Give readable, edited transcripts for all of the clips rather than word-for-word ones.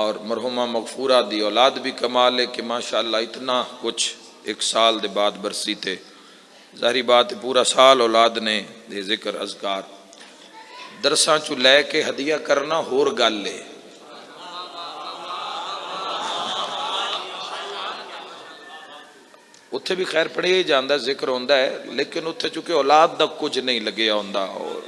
اور مرحومہ مغفورہ دی اولاد بھی کمال ہے کہ ماشاءاللہ اتنا کچھ ایک سال دے بعد برسی تھے. ظاہری بات پورا سال اولاد نے دے ذکر اذکار درساں چو لے کے ہدیہ کرنا ہور گل ہے. اتھے بھی خیر پڑھے ہی جاندہ ذکر ہوندہ ہے لیکن اتھے چونکہ اولاد دا کچھ نہیں لگے ہوندہ اور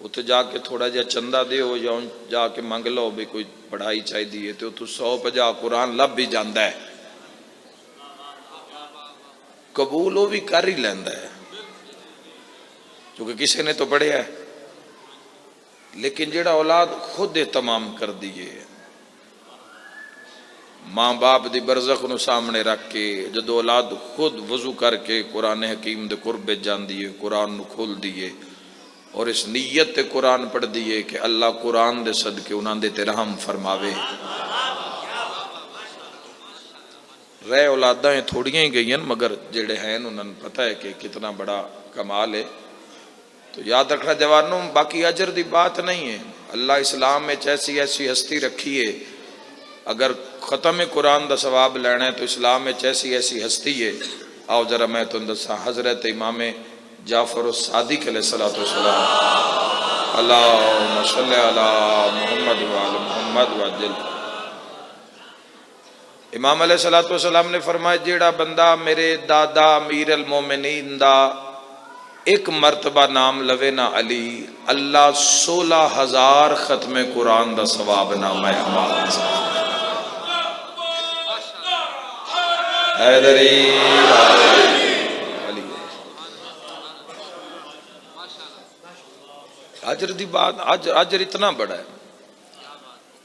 اتھے جا کے تھوڑا جا چندہ دے ہو یا جا کے منگ لو بھی کوئی پڑھائی چاہی دیئے تو 150 قرآن لب بھی جاندہ ہے قبول ہو بھی کر ہی لیندہ ہے کیونکہ کسی نے تو پڑھے ہے. لیکن جڑا اولاد خود اہتمام کر دیئے ماں باپ دی برزخ نو سامنے رکھ کے جدو اولاد خود وضو کر کے قرآن حکیم دے قربے جان دیئے قرآن نو کھول دیئے اور اس نیت تے قرآن پڑھ دیئے کہ اللہ قرآن دے صدقے انہاں دے تے رحم فرماوے. رہ اولاداں تھوڑیاں ہی گئی ہیں مگر جڑے ہیں انہوں نے پتہ ہے کہ کتنا بڑا کمال ہے. تو یاد رکھنا جوانوں باقی اجر دی بات نہیں ہے. اللہ اسلام میں ایسی ہستی رکھی ہے اگر ختم قرآن دا ثواب لینا ہے تو اسلام میں ایسی ہستی ہے. آؤ ذرا میں تو دسا حضرت امام جعفر الصادق علیہ السلام اللہم صلی علی محمد وعلی محمد وعجل. امام علیہ السلام نے فرمایا جیڑا بندہ میرے دادا امیر المومنین دا ایک مرتبہ نام لوے نا علی اللہ 16,000 ختم قرآن دا ثواب نام ہے ہمارے حیدری علی. اجر دی بات اجر اتنا بڑا ہے.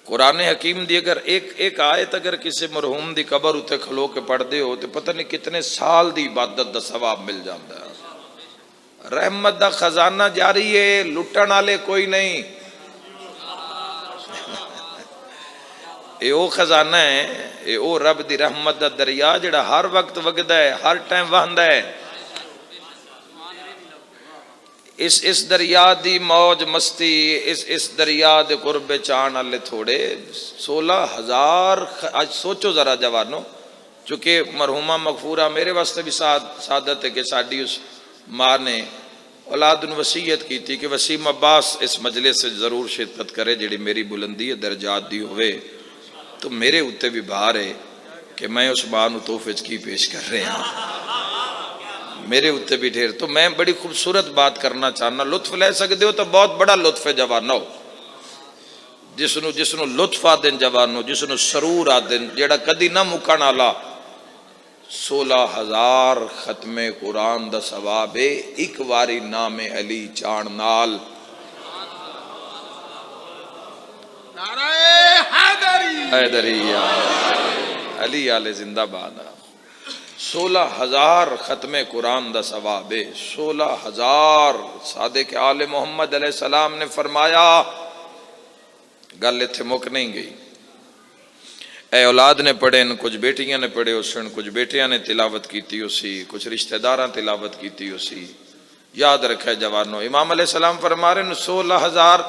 قرآن حکیم دی اگر ایک آیت اگر کسی مرحوم دی قبر اتے کھلو کے پڑھ دے ہو تو پتہ نہیں کتنے سال دی عبادت دا ثواب مل جاندہ ہے. رحمت دا خزانہ جاری ہے لٹن والے کوئی نہیں. اے او خزانہ ہے اے او رب دی رحمت دا دریا جڑا ہر وقت وگدا ہے ہر ٹائم وہندا ہے. اس دریا دی موج مستی اس دریا دے قرب چان والے تھوڑے 16,000 آج سوچو ذرا جوانو چونکہ مرحومہ مغفورہ میرے واسطے بھی سعادت ہے کہ ساڈی اس ماں نے اولاد نے وصیت کی تھی کہ وسیم عباس اس مجلس سے ضرور شرکت کرے جڑی میری بلندی ہے درجات دی ہوئے تو میرے اتے بھی بھار ہے کہ میں اس ماں نو تحفے کی پیش کر رہے ہیں میرے اتے بھی ڈھیر. تو میں بڑی خوبصورت بات کرنا چاہنا لطف لے سکتے ہو تو بہت بڑا لطف ہے جوانو جس نو لطف آ دن جوانو جس نو سرور آ دن جیڑا کدی نہ مکن والا 16,000 ختم قرآن دا ثواب ہے ایک واری نام علی چان نال. نعرہ حیدری علی آلے زندہ باد. 16,000 ختم قرآن دا ثواب ہے 16,000. صادق آل محمد علیہ السلام نے فرمایا گل اتھے مک نہیں گئی. اے اولاد نے پڑھے کچھ بیٹیاں نے پڑھے اسن کچھ بیٹیاں نے تلاوت کیتی اسی کچھ رشتہ داراں تلاوت کیتی اسی. یاد رکھے جوانو امام علیہ السلام فرما رہے ہیں 16,000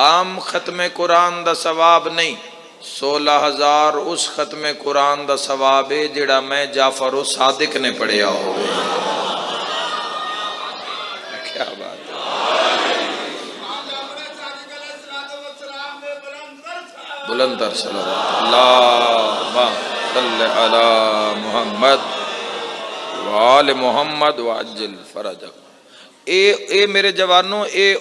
عام ختم قرآن دا ثواب نہیں 16,000 اس ختم قرآن دا ثواب ہے جڑا میں جعفر و صادق نے پڑھیا ہو. کیا بات ہے بلند تر صلوات اللہم صلی علی محمد وآل محمد وعجل فرجک. اے میرے جوانوں اے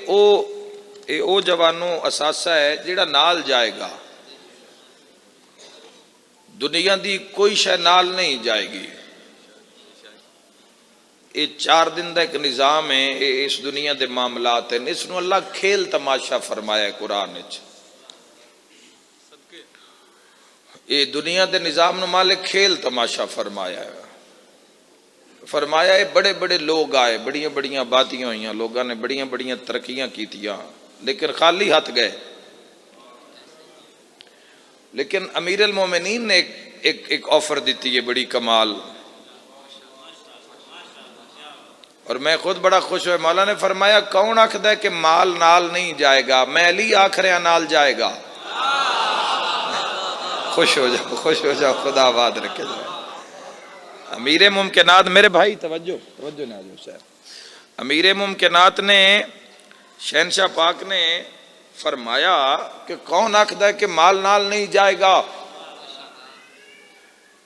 او جوانوں اساسہ ہے جڑا نال جائے گا. دنیا دی کوئی شے نال نہیں جائے گی. یہ 4 دن دا ایک نظام ہے اس دنیا دے معاملات ہیں اس نو اللہ کھیل تماشا فرمایا ہے قرآن وچ. یہ دنیا دے نظام نو مالک کھیل تماشا فرمایا ہے. فرمایا ہے بڑے بڑے لوگ آئے بڑیاں بڑیاں آبادیاں ہوئیاں لوگاں نے بڑیاں بڑیاں ترقیاں کیتیاں لیکن خالی ہاتھ گئے. لیکن امیر المومنین نے ایک آفر دیتی ہے بڑی کمال اور میں خود بڑا خوش ہوئے. مولا نے فرمایا کون آکھدا ہے کہ مال نال نہیں جائے گا میں علی آکھ رہا نال جائے گا. خوش ہو جاؤ، خوش ہو جاؤ، خدا آباد رکھے جائے۔ امیر ممکنات میرے بھائی توجہ نہ جو سر، امیر ممکنات نے شہنشاہ پاک نے فرمایا کہ کون آخدا ہے کہ مال نال نہیں جائے گا؟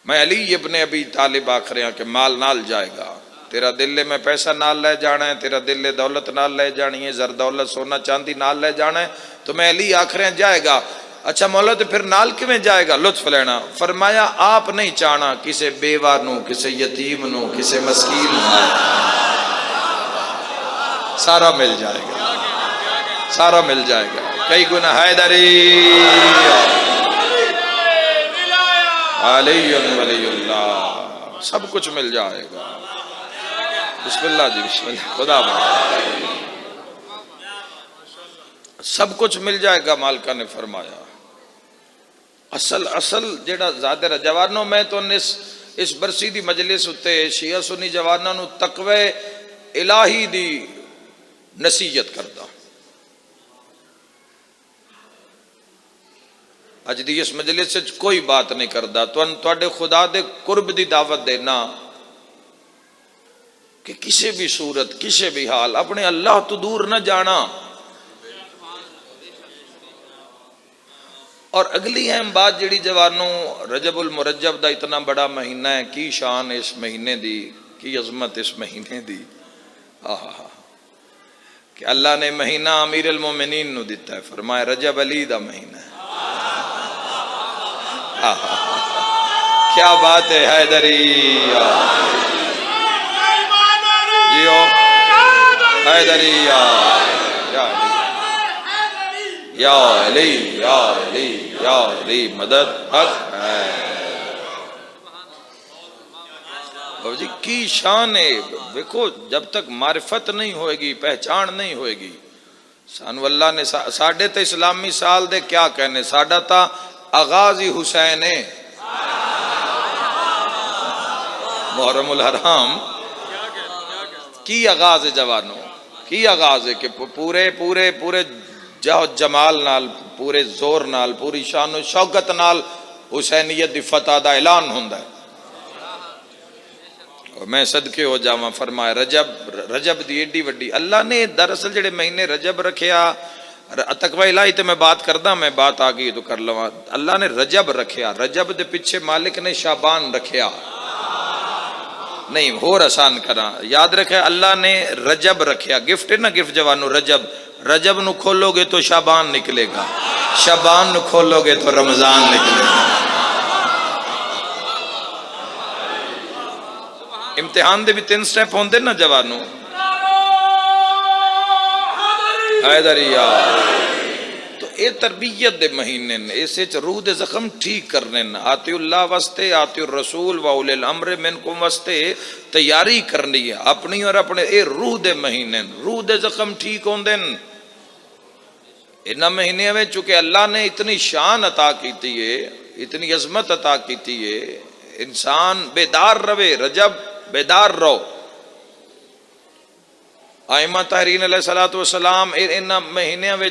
میں علی ابن ابی طالب آخ رہا کہ مال نال جائے گا، تیرا دل میں پیسہ نال لے جانا ہے، تیرا دل دولت نال لے جانی ہے، زر دولت سونا چاندی نال لے جانا ہے، تو میں علی آخ رہا جائے گا۔ اچھا مولا تو پھر نال کیویں جائے گا؟ لطف لینا۔ فرمایا آپ نہیں چاہنا کسے بیوہ نو، کسے یتیم نو، کسے مسکین نو، سارا مل جائے گا، سارا مل جائے گا۔ کئی گناہ حیدری علی ولی اللہ، سب کچھ مل جائے گا۔ بسم اللہ جی، بسم اللہ، خدا بات، سب کچھ مل جائے گا، مالکہ نے فرمایا۔ اصل جیڑا زیادہ جوانوں میں تو اس برسی دی مجلس اتے شیعہ سنی جوانوں نو تقوی الہی دی نصیحت کردا۔ اج دی اس مجلس وچ کوئی بات نہیں کردا، تواڈے خدا دے قرب دی دعوت دینا کہ کسی بھی صورت، کسی بھی حال اپنے اللہ تو دور نہ جانا۔ اور اگلی اہم بات جڑی جوانوں، رجب المرجب دا اتنا بڑا مہینہ ہے، کی شان اس مہینے دی، کی عظمت اس مہینے دی، کہ اللہ نے مہینہ امیر المومنین نو دیتا ہے، فرمایا رجب علی دا مہینہ ہے۔ کیا بات ہے حیدری، جیو حیدری، یا علی یا علی یا علی، مدد حق ہے۔ بابا جی کی شان ہے، دیکھو جب تک معرفت نہیں ہوئے گی، پہچان نہیں ہوئے گی، سانو اللہ نے ساڑھے تے اسلامی سال دے کیا کہنے، ساڑھا تا آغازی حسین ہے، محرم الحرام کی آغاز ہے جوانوں، کی آغاز ہے کہ پورے جمال نال، پورے زور نال، پوری شان و شوکت نال حسینیت دی فتح دا اعلان ہوندا ہے۔ اور میں صدقے ہو جاواں، فرمایا رجب دی ایڈی وڈی اللہ نے دراصل جڑے مہینے رجب رکھیا، تقوی الہی تے میں بات کردا، میں بات آ گئی تو کر لواں، اللہ نے رجب رکھیا، رجب دے پیچھے مالک نے شعبان رکھیا، نہیں اور آسان کراں، یاد رکھے اللہ نے رجب رکھیا، گفٹ ہے نا، گفٹ جوانو رجب نو کھولو گے تو شعبان نکلے گا، شعبان نو کھولو گے تو رمضان نکلے گا۔ امتحان دے بھی 3 سٹیپ ہوندے نا جوانو، حیدریہ تو اے تربیت دے مہینے نے، اسے روح دے زخم ٹھیک کرنے، آتی اللہ واسطے، آتی الرسول و اولی الامر منکم واسطے تیاری کرنی ہے اپنی اور اپنے، اے روح دے مہینے، روح دے زخم ٹھیک ہوندے۔ انہاں مہینے میں چونکہ اللہ نے اتنی شان عطا کیتی ہے، اتنی عظمت عطا کیتی ہے، انسان بیدار رہے، رجب بیدار رہو۔ ائمہ طاہرین علیہ السلام انہاں مہینے میں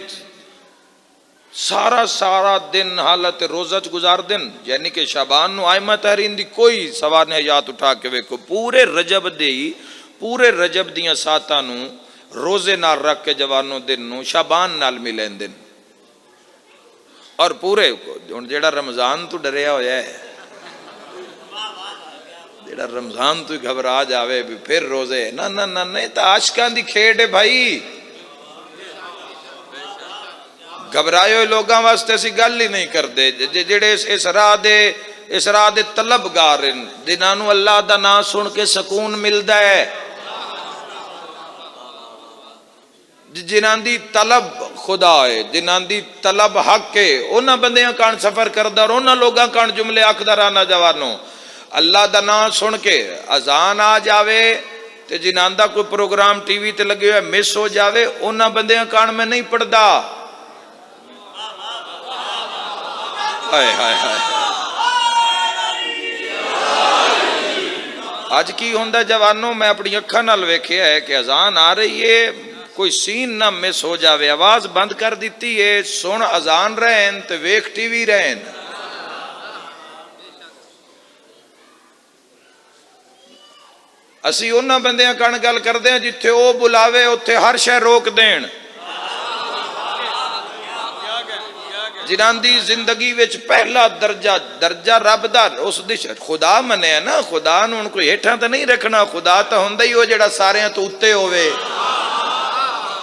سارا دن حالت روزہ گزار دن، یعنی کہ شعبان نو ائمہ طاہرین دی کوئی سوانح حیات اٹھا کے ویکھو، پورے رجب دیاں ساتاں نو روزے نال رکھ کے جوانوں دن نو شعبان نال ملین دن، اور پورے جیڑا رمضان تو ڈریا ہویا ہے، جیڑا رمضان تو گھبرا جاوے بھی پھر روزے، نہ تا عاشقاں دی کھیڈ ہے بھائی، گھبرائے ہوئے لوگاں واسطے اسی گل ہی نہیں کردے، جڑے اس راہ دے طلبگار ہیں، جنہاں نو اللہ دا نام سن کے سکون ملدا ہے، جنہاں دی طلب خدا ہے، جنہاں دی طلب حق ہے، انہاں بندیاں کان سفر کردا اور انہاں لوگاں کان جملے آکھدا رہنا جوانوں، اللہ دا نام سن کے اذان آ جاوے تے جنہاں دا کوئی پروگرام ٹی وی تے لگے ہوئے مس ہو جاوے، انہاں بندیاں کان میں نہیں پڑھدا۔ ہائے ہائے ہائے، آج کی ہوندا جوانوں، میں اپنی اکھاں نال ویکھیا ہے کہ اذان آ رہی ہے، کوئی سین نہ مس ہو جاوے، آواز بند کر دیتی ہے، سن اذان رہن تے ویکھ ٹی وی رہن، ਅਸੀਂ ਉਹਨਾਂ ਬੰਦਿਆਂ ਕਣ ਗੱਲ ਕਰਦੇ ਹਾਂ ਜਿੱਥੇ ਉਹ ਬੁਲਾਵੇ ਉੱਥੇ ਹਰ ਸ਼ੈ ਰੋਕ ਦੇਣ, ਜਿਨ੍ਹਾਂ ਦੀ ਜ਼ਿੰਦਗੀ ਵਿੱਚ ਪਹਿਲਾ ਦਰਜਾ ਰੱਬ ਦਾ, ਉਸ ਦੀ ਖੁਦਾ ਮੰਨਿਆ ਨਾ। ਖੁਦਾ ਨੂੰ ਹੁਣ ਕੋਈ ਹੇਠਾਂ ਤਾਂ ਨਹੀਂ ਰੱਖਣਾ, ਖੁਦਾ ਤਾਂ ਹੁੰਦਾ ਹੀ ਉਹ ਜਿਹੜਾ ਸਾਰਿਆਂ ਤੋਂ ਉੱਤੇ ਹੋਵੇ।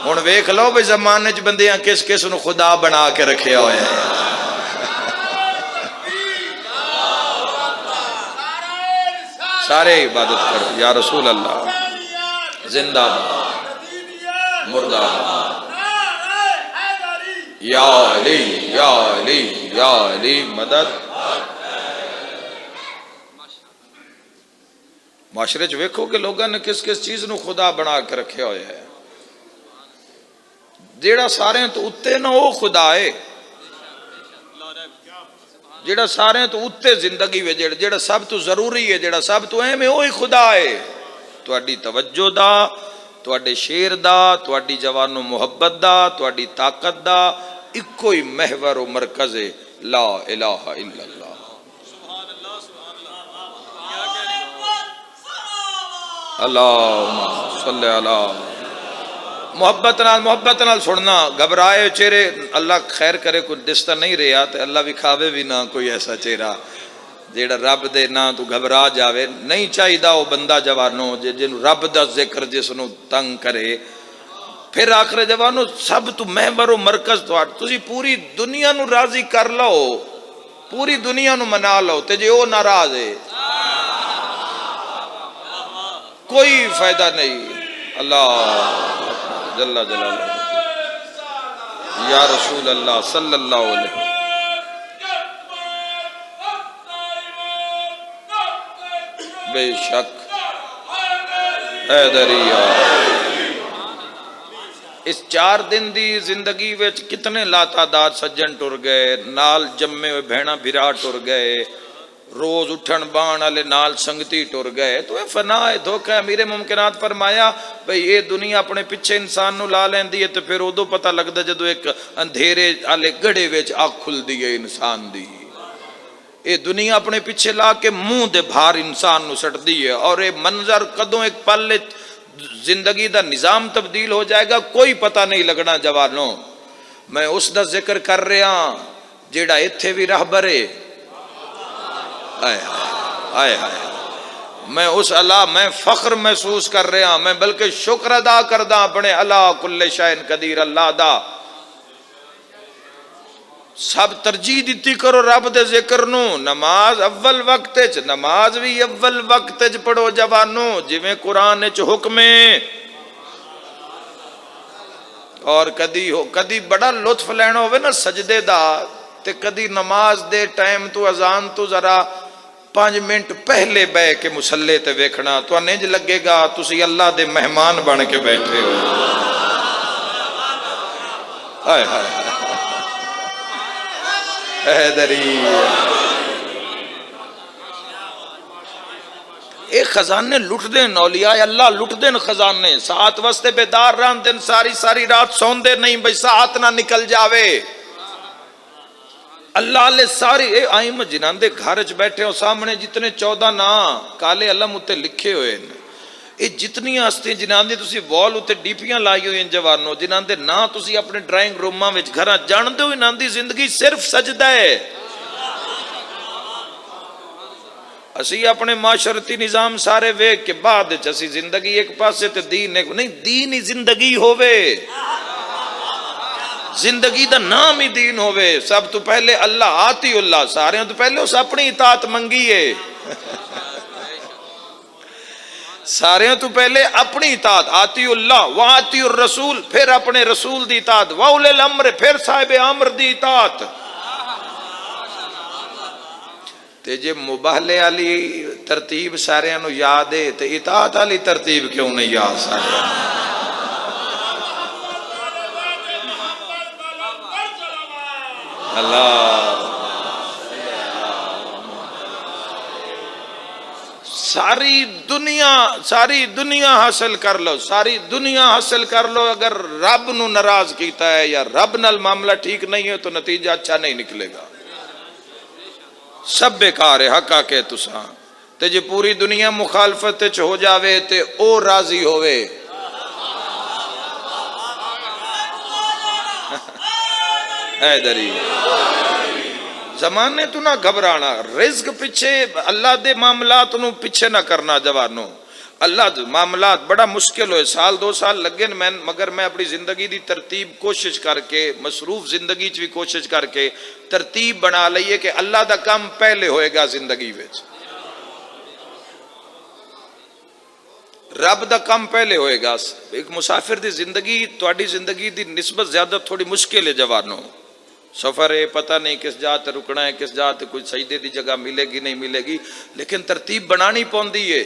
ਹੁਣ ਵੇਖ ਲਓ ਵੀ ਜ਼ਮਾਨੇ 'ਚ ਬੰਦਿਆਂ ਕਿਸ ਕਿਸ ਨੂੰ ਖੁਦਾ ਬਣਾ ਕੇ ਰੱਖਿਆ ਹੋਇਆ ਹੈ। سارے عبادت کرو یا رسول اللہ، زندہ باد، مردہ باد، یا علی یا علی یا علی مدد۔ معاشرے چ ویکھو کہ لوگوں نے کس کس چیز نو خدا بنا کے رکھیا ہویا ہے۔ جیڑا سارے تو اتے نہ وہ خدا ہے، جیڑا سارے تو اتے زندگی وے جیڑا سب تو ضروری ہے، جیڑا سب تو اہم ہے، وہی خدا ہے۔ تواڈی توجہ دا، تواڈے شیر دا، تواڈی جوانو محبت دا، تواڈی طاقت دا اکو ہی محور و مرکز ہے، لا الہ الا اللہ۔ اللہم صلی علی محبت نال سننا، گھبرائے چہرے اللہ خیر کرے کوئی دستا نہیں رہا تو اللہ بھی کھاوے بھی نہ کوئی ایسا چہرہ جیڑا رب دے نہ تو گھبرا جاوے نہیں چاہیے۔ وہ بندہ جوانو جن رب دا ذکر جس نو تنگ کرے، پھر آخر جوانو سب تو محور و مرکز تسی پوری دنیا نو راضی کر لو، پوری دنیا نو منا لو تے جے او ناراض ہے کوئی فائدہ نہیں۔ اللہ جل جلالہ یا رسول اللہ صلی اللہ علیہ وسلم۔ بے شک حیدری اس 4 دن دی زندگی وچ کتنے لاتعداد سجن ٹر گئے، نال جمے ہوئے بہنا بھرا ٹر گئے، روز اٹھن بان والے نال سنگتی ٹر گئے۔ تو یہ فنا ہے، دھوکہ ہے۔ امیر ممکنات فرمایا بھئی یہ دنیا اپنے پیچھے انسان نو لا لیندی ہے تو پھر ادو پتہ لگدا جدو ایک اندھیرے والے گڑھے وچ آگ کھلدی ہے انسان دی۔ یہ دنیا اپنے پیچھے لا کے منہ دے بھار انسان نو سٹدی ہے، اور یہ منظر کدوں ایک پل زندگی دا نظام تبدیل ہو جائے گا کوئی پتہ نہیں لگنا جوانوں۔ میں اس دا ذکر کر رہا جیڑا ایتھے بھی راہبر ہے، آئے میں اس اللہ میں فخر محسوس کر رہا، میں بلکہ شکر ادا کردہ اپنے اللہ کل شائن قدیر اللہ دا۔ سب ترجیح دیتی کرو رب دے ذکر نو، نماز اول وقت چ، نماز بھی اول وقت چ پڑھو جوانو جویں قرآن چ حکم ہے۔ اور کدی بڑا لطف لینا ہوئے نا سجدے دا تے کدی نماز دے ٹائم تو اذان تو ذرا 5 منٹ پہلے بے کے مسلے تے ویکھنا تو انج لگے گا تسی اللہ دے مہمان بن کے بیٹھے ہو۔ ہائے ہائے حیدری اے خزانے لٹ دین، اولیاء اللہ لٹ دین خزانے، ساعت واسطے بیدار رہن دن، ساری رات سون دے نہیں بھئی ساعت نہ نکل جاوے۔ اللہ علیہ ساری اے آئیم جنہاں دے گھر چ بیٹھے ہو سامنے جتنے 14 نا کالے علم اتے لکھے ہوئے ہیں، یہ جتنی ہستی جنہاں دے تسی وال اتے ڈیپیاں لائی ہوئی ہیں جوانو، جنہاں دے نا تسی اپنے ڈرائنگ روماں وچ گھراں جان دے ہوئے، انہاں دی زندگی صرف سجدہ ہے۔ اسی اپنے معاشرتی نظام سارے ویک کے بعد اسی زندگی ایک پاسے تے دین ایک نہیں، دین ہی زندگی ہووے، زندگی دا نام ہی دین ہووے۔ سب تو پہلے اللہ آتی اللہ، سارے تو پہلے اس اپنی اطاعت منگی ہے، سارے تو پہلے اپنی اطاعت، آتی اللہ وآتی الرسول، پھر اپنے رسول دی اطاعت، واولی الامر پھر صاحب امر دی اطاعت۔ تے جے مباہلے علی ترتیب سارے انو یاد ہے تے اطاعت علی ترتیب کیوں نہیں یاد سارے؟ اللہ ساری دنیا حاصل کر لو، ساری دنیا حاصل کر لو، اگر رب نو ناراض کیتا ہے یا رب نال معاملہ ٹھیک نہیں ہے تو نتیجہ اچھا نہیں نکلے گا، سب بیکار ہے۔ حقا کہ تساں تے جے پوری دنیا مخالفت وچ ہو جاوے تے او راضی ہوئے. حیدری زمانے تو نہ گھبرانا, رزق پیچھے اللہ دے معاملات نو پیچھے نہ کرنا جوانو. اللہ دے معاملات بڑا مشکل ہوئے, سال 2 سال لگے مگر میں اپنی زندگی دی ترتیب کوشش کر کے, مصروف زندگی چ بھی کوشش کر کے ترتیب بنا لئیے کہ اللہ دا کام پہلے ہوئے گا زندگی وچ, رب دا کام پہلے ہوئے گا. ایک مسافر دی زندگی تواڈی زندگی دی نسبت زیادہ تھوڑی مشکل ہے جوانو. سفر ہے, پتہ نہیں کس جا تے رکنا ہے, کس جا تے کوئی سجدے دی جگہ ملے گی نہیں ملے گی, لیکن ترتیب بنانی پوندی ہے.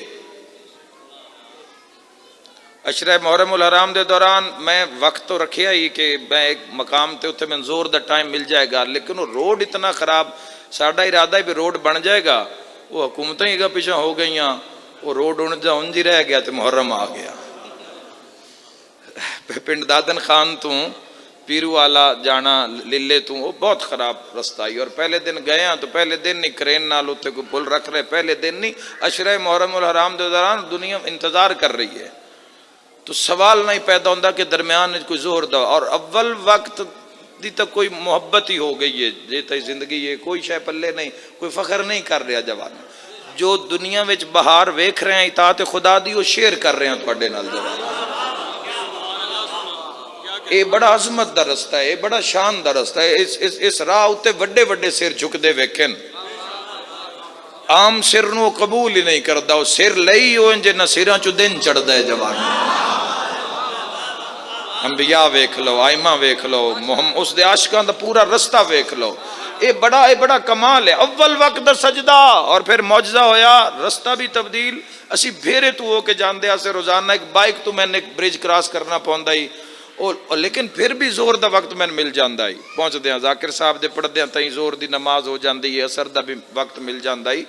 اشرے محرم الحرام دے دوران میں وقت تو رکھیا ہی کہ میں ایک مقام تے اتنے میں زور دا ٹائم مل جائے گا, لیکن وہ روڈ اتنا خراب, ساڈا ارادہ ہے بھی روڈ بن جائے گا, وہ حکومتیں ہی پیچھے ہو گئیاں, وہ روڈ انج ہی رہ گیا تے محرم آ گیا. پنڈ دادن خان تو پیرو والا جانا للے تو وہ بہت خراب رستہ ہی, اور پہلے دن گئے ہیں تو پہلے دن نہیں کرین نال اتنے کوئی پل رکھ رہے, پہلے دن نہیں, اشرے محرم الحرام دے دوران دنیا انتظار کر رہی ہے. تو سوال نہیں پیدا ہوتا کہ درمیان کوئی زہر دا, اور اول وقت دی تک کوئی محبت ہی ہو گئی ہے جیتا زندگی ہے, کوئی شے پلے نہیں, کوئی فخر نہیں کر رہا جوان. جو دنیا وچ بہار ویکھ رہے ہیں اطاعت خدا دی, وہ شیئر کر رہے ہیں تواڈے نال جوان. اے بڑا عظمت دا رستہ ہے, اے بڑا شان دا رستہ ہے. اس راہ اتے وڈے وڈے سر جھکدے ویکھن, عام سر نو قبول ہی نہیں کردا, وہ سر لئی ہو انجے نہ سراں چوں دن چڑھدا ہے جوان. انبیاء ویکھ لو, آئمہ ویکھ لو, اس دے عاشقاں دا پورا رستہ ویکھ لو. اے بڑا کمال ہے. اول وقت دا سجدہ, اور پھر معجزہ ہویا, رستہ بھی تبدیل. اسی بھیرے تو ہو کے جاندے آسے روزانہ ایک بائک تو میں نے ایک برج کراس کرنا پوندا ہی, لیکن پھر بھی زور دا وقت میں مل جاندا ہی. پہنچ دیاں ذاکر صاحب دے پڑھ دیاں تائیں زور دی نماز ہو جاندی ہے, اثر دا بھی وقت مل جاندا ہی.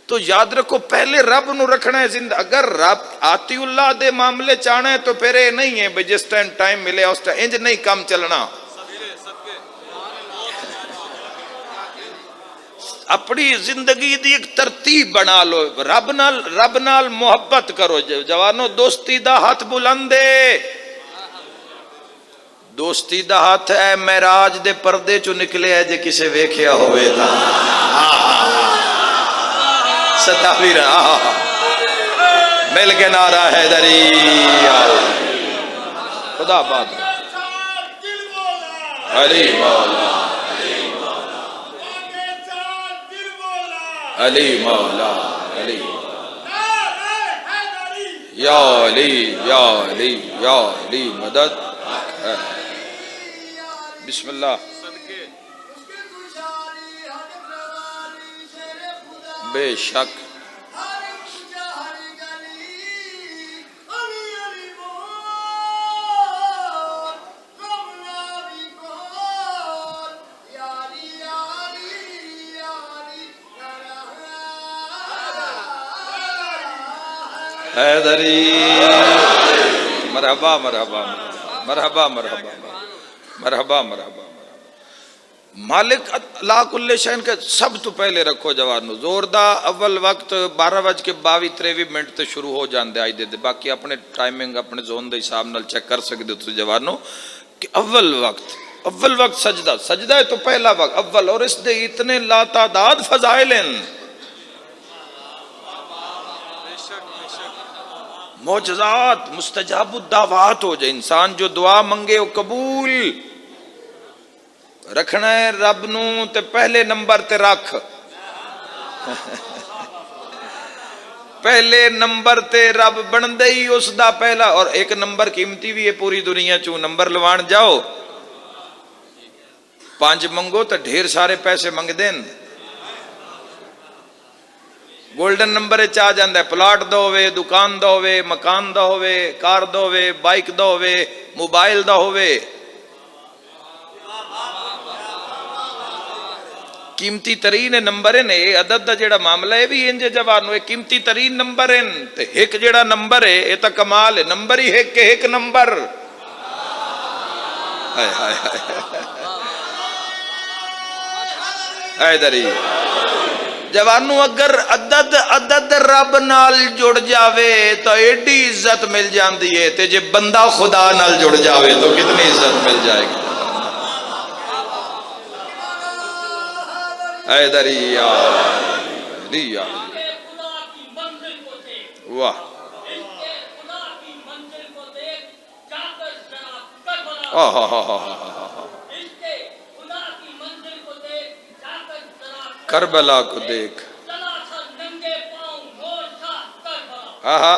تو یاد رکھو پہلے رب نو رکھنا ہے زندہ. اگر رب آتی اللہ دے معاملے چاہنا ہے تو پھر یہ نہیں ہے بھئی جس ٹائم ملے اس ٹائم انج نہیں کام چلنا. اپنی زندگی دی ایک ترتیب بنا لو, رب نال محبت کرو جوانو. دوستی دا ہاتھ بلندے, دوستی دا ہاتھ ہے معراج دے پردے چو نکلے ہے جے کسے ویکھیا ہوئے تا. ستاوی رہا مل کے نعرہ حیدری, خدا بات علی مولا, علی مولا, علی یا علی یا علی یا علی مدد. بسم اللہ. بے شک حیدری, مرحبا مرحبا مرحبا مرحبا مرحبا مرحبا. مالک لا کل شین کے سب تو پہلے رکھو جوانو. زور دا اول وقت 12:22-23 تے شروع ہو جاندے آئی دے, باقی اپنے ٹائمنگ اپنے زون دے حساب نال چیک کر سکتے ہو جوانو کہ اول وقت سجدہ ہے تو پہلا وقت اول, اور اس دے اتنے لا تعداد فضائل ہیں, معجزات, مستجاب الدعوات ہو جائے. انسان جو دعا منگے وہ قبول رکھنا ہے رب نو تے پہلے نمبر تے رکھ. پہلے نمبر تے رب بندے ہی اس دا پہلا, اور ایک نمبر قیمتی بھی ہے پوری دنیا چوں. نمبر لوان جاؤ 5 منگو تو ڈھیر سارے پیسے منگ دین. گولڈن نمبر چاہ جاندہ ہے, پلاٹ دا ہوئے, دکان دا ہوئے, مکان دا ہوئے, کار دا ہوئے, بائک دا ہوئے, موبائل دا ہوئے. قیمتی ترین نمبر ہیں. یہ عدد دا جیڑا معاملہ ہے بھی انجے جوانو, یہ قیمتی ترین نمبر ہیں. ایک جیڑا نمبر ہے یہ تا کمال ہے, نمبر ہی ایک نمبر. حیدری جوانو اگر عدد رب نال جڑ جاوے تو ایڈی عزت مل جاندی ہے، تے جے بندہ خدا نال جڑ جاوے تو کتنی عزت مل جائے گی. اے دریا دریا واہ کربلا کو دیکھ. ہاں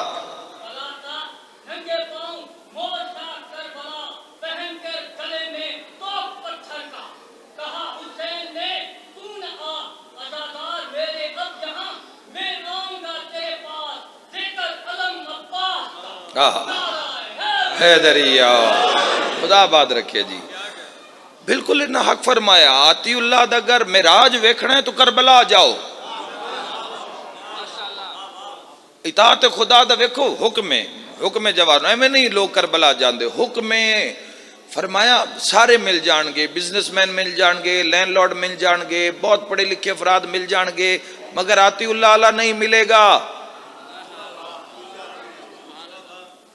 حیدریہ خدا آباد رکھے جی. بالکل انہا حق فرمایا. آتی اللہ دا اگر معراج ویکھنا ہے تو کربلا جاؤ. اطاعت خدا دا ویکھو حکم جوانو ایمیں نہیں لوگ کربلا جاندے. حکم فرمایا سارے مل جان گے، بزنس مین مل جان گے، لینڈ لارڈ مل جان گے، بہت پڑھے لکھے افراد مل جان گے، مگر آتی اللہ علیہ نہیں ملے گا.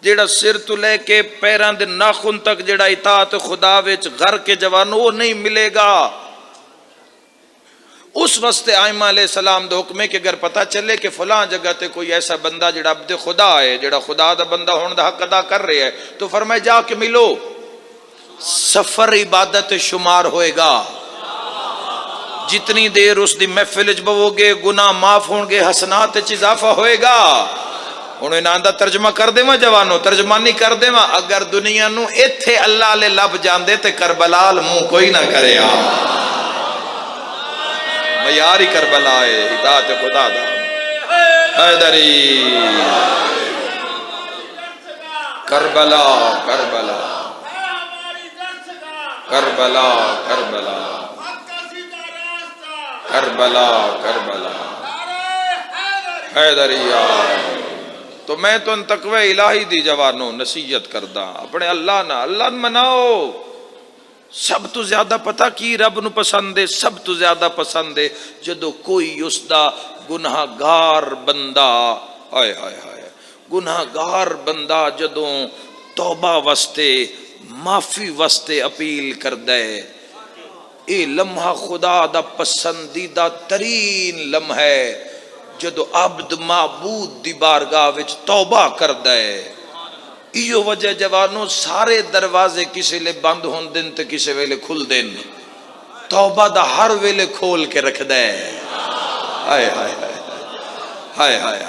جیڑا سر تو لے کے پیران دے ناخن تک جیڑا اطاعت خدا وچ غر کے جوانو وہ نہیں ملے گا. اس واسطے آئمہ علیہ السلام دے حکم ہے کہ اگر پتہ چلے کہ فلاں جگہ تے کوئی ایسا بندہ جیڑا عبد خدا ہے، جیڑا خدا دا بندہ ہون دا حق ادا کر رہے ہے، تو فرمائے جا کے ملو. سفر عبادت شمار ہوئے گا. جتنی دیر اس دی محفل وچ بوو گے گناہ معاف ہون گے، حسنات وچ اضافہ ہوئے گا. انہوں نے آندہ ترجمہ کر دے ماں جوانو، ترجمانی کر دے ماں. اگر دنیا نو ایتھے اللہ لے لب جاندے تے کربلال منہ کوئی نہ کرے. معیاری کربلا ہے اطاعت خدا دا. حیدری کربلا کربلا کربلا کربلا کربلا کربلا حیدریہ. تو میں تو ان تقوی الہی دی جوانوں نصیحت کردہ اپنے اللہ مناؤ. سب تو زیادہ پتہ کی رب نو پسند ہے، سب تو زیادہ پسند ہے جدو کوئی اس دا گناہگار بندہ آئے ہائے ہائے گناہگار بندہ جدو توبہ واسطے معافی واسطے اپیل کر دے. اے لمحہ خدا دا پسندیدہ ترین لمحہ ہے جدو عبد معبود دی بارگاہ وچ توبہ کر دے. ایو وجہ جوانوں سارے دروازے کسی لے بند ہون دن تے کسی ویلے کھل دن. توبہ دا ہر ویلے کھول کے رکھ دے. ہائے ہائے ہائے ہائے ہائے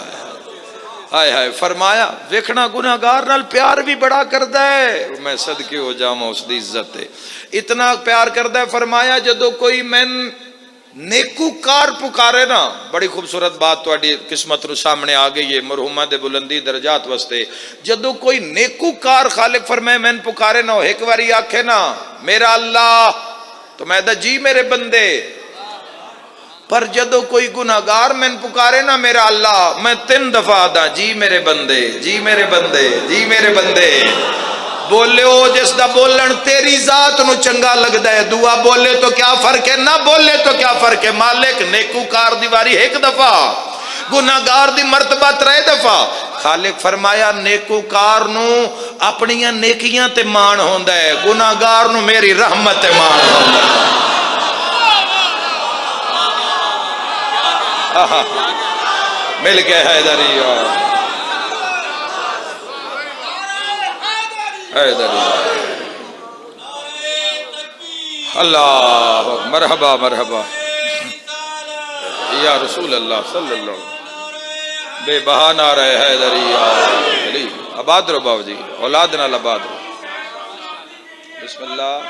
ہائے ہائے. فرمایا ویکھنا گناہگار نال پیار بھی بڑا کر دے. میں صدقے ہو جاواں اس دی عزت ہے. اتنا پیار کر دے. فرمایا جدو کوئی مین نیکو کار پکارے نا، بڑی خوبصورت بات تواڈی قسمت رو سامنے آ گئی ہے مرحومہ دے بلندی درجات واسطے. جدو کوئی نیکو کار خالق فرمائے مین پکارے نا، ایک واری آکھے نا میرا اللہ، تو میں دا جی میرے بندے. پر جدو کوئی گناہگار مین پکارے نا میرا اللہ، میں 3 دفعہ دا جی میرے بندے، جی میرے بندے، جی میرے بندے. بولے ہو جس دا بولن تیری ذات نو چنگا لگ دے. دعا بولے تو کیا فرق ہے، نہ بولے تو کیا فرق ہے. مالک نیکوکار دیواری 1 دفعہ، گناہگار دی مرتبہ 3 دفعہ. خالق فرمایا نیکوکار نو اپنیاں نیکیاں تے مان ہوندا ہے، گناہگار نو میری رحمت تے مان ہوندا ہے. مل کے حیدریہ اللہ مرحبا مرحبا یا رسول اللہ صلی اللہ علیہ وسلم. بے بہانہ رہے حیدریہ علی. آباد رو باو جی، اولاد نال آباد رو. بسم اللہ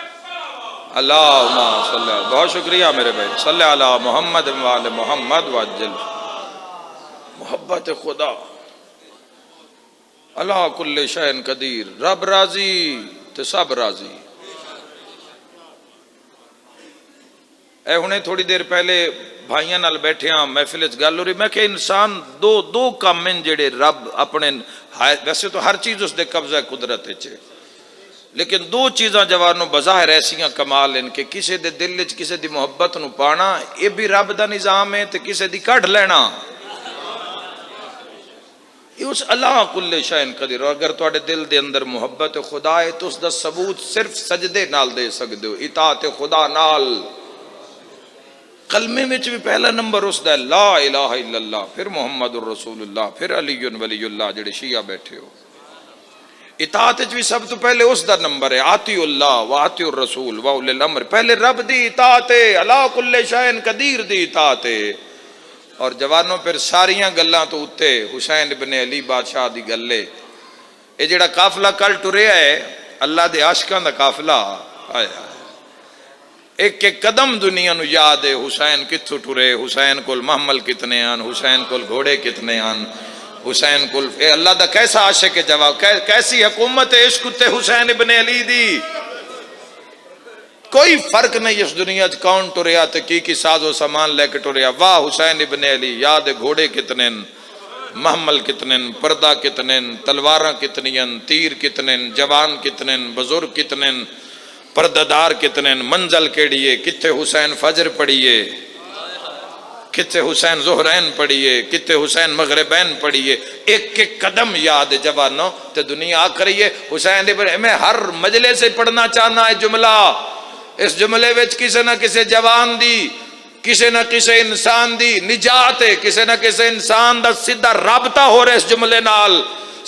اللہم صلی اللہ. بہت شکریہ میرے بھائی. صلی علی محمد وآل محمد وعجل. محبت خدا اللہ کل شین قدیر. رب راضی تے سب راضی. اے ہنے تھوڑی دیر پہلے بھائیاں نال بیٹھے ہاں محفل وچ گل ہو رہی. میں کہ انسان دو کام ہیں جڑے رب اپنے، ویسے تو ہر چیز اس دے قبضہ قدرت وچ ہے، لیکن دو چیزاں جوانوں بظاہر ایسیاں کمال ان کے کسی دے دل وچ کسی دی محبت نو پانا یہ بھی رب دا نظام ہے تے کسی دی کڈ لینا یہ اس اللہ کل شین قدیر. اور اگر تواڈے دل دے اندر محبت خدا ہے تو اس دا ثبوت صرف سجدے نال دے سکدے ہو, اطاعت خدا نال. کلمے وچ بھی پہلا نمبر اس دا ہے لا الہ الا اللہ, پھر محمد الرسول اللہ, پھر علی ولی اللہ جڑے شیعہ بیٹھے ہو. اطاعت وچ بھی سب تو پہلے اس دا نمبر ہے اطیعوا اللہ واطیعوا الرسول واولی الامر. پہلے رب دی اطاعت ہے, اللہ کل شین قدیر دی اطاعت ہے. اور جوانوں پھر ساریاں گلاں تو اتے حسین ابن علی بادشاہ دی گلے. یہ جڑا قافلہ کل ٹریا ہے اللہ دے عاشقاں دا قافلہ, آئے ایک ایک قدم دنیا نو یاد ہے حسین کتھوں ٹرے, حسین کول محمل کتنے آن, حسین کول گھوڑے کتنے آن, حسین کول اے اللہ دا کیسا عاشق ہے جواب, کیسی حکومت ہے عشق تے حسین ابن علی دی. کوئی فرق نہیں اس دنیا چ کون ٹریا تے کی ساز و سامان لے کے ٹریا. واہ حسین ابن علی, یاد گھوڑے کتنے, محمل کتنے, پردہ کتنے, تلواراں کتنی, تیر کتنے, جوان کتنے, بزرگ کتنے, پردہ کتنے, منزل کیڑیے, کتھے حسین فجر پڑھیے, کتھے حسین ظہرین پڑھیے, کتھے حسین مغربین پڑھیے. ایک ایک قدم یاد جوانوں تے دنیا آ کریے حسین ابن. میں ہر مجلے سے پڑھنا چاہنا ہے جملہ, اس جملے وچ کسی نہ کسی جوان دی, کسی نہ کسی انسان دی نجات ہے, کسی نہ کسی انسان دا سیدھا رابطہ ہو رہا ہے اس جملے نال.